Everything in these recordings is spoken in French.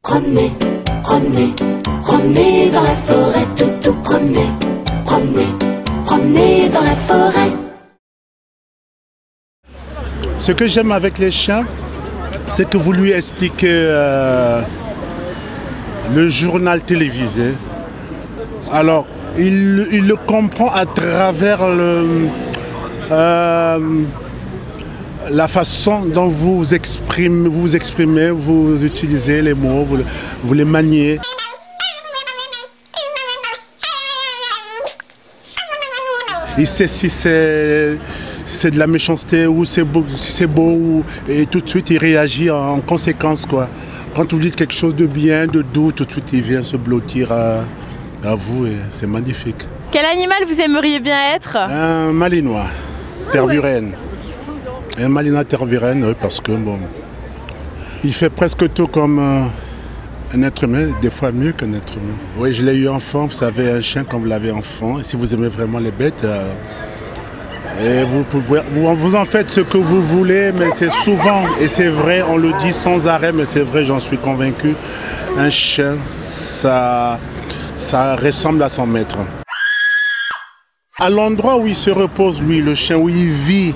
Promenez, promenez, promenez dans la forêt, toutou, promenez, promenez, promenez dans la forêt. Ce que j'aime avec les chiens, c'est que vous lui expliquez le journal télévisé. Alors, il le comprend à travers la façon dont vous vous exprimez, vous utilisez les mots, vous les maniez. Il sait si c'est de la méchanceté ou si c'est beau, et tout de suite il réagit en conséquence, quoi. Quand vous dites quelque chose de bien, de doux, tout de suite il vient se blottir à vous et c'est magnifique. Quel animal vous aimeriez bien être? Un malinois, tervuren. Un malinois tervuren, oui, parce que bon, il fait presque tout comme un être humain, des fois mieux qu'un être humain. Oui, je l'ai eu enfant, vous savez, un chien quand vous l'avez enfant, et si vous aimez vraiment les bêtes, et vous en faites ce que vous voulez, mais c'est souvent, et c'est vrai, on le dit sans arrêt, mais c'est vrai, j'en suis convaincu, un chien, ça ressemble à son maître. À l'endroit où il se repose, lui, le chien, où il vit,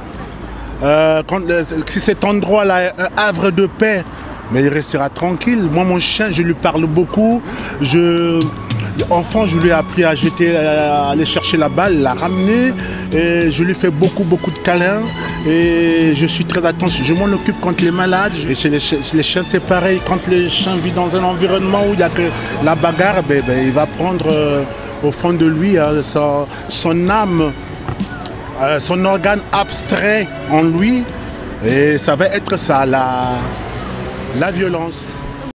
si cet endroit-là est un havre de paix, mais il restera tranquille. Moi, mon chien, je lui parle beaucoup. Enfant, je lui ai appris à aller chercher la balle, la ramener. Et je lui fais beaucoup de câlins. Et je suis très attentif. Je m'en occupe quand il est malade. Et chez les chiens, c'est pareil. Quand les chiens vivent dans un environnement où il n'y a que la bagarre, il va prendre au fond de lui son âme, son organe abstrait en lui. Et ça va être ça, la violence.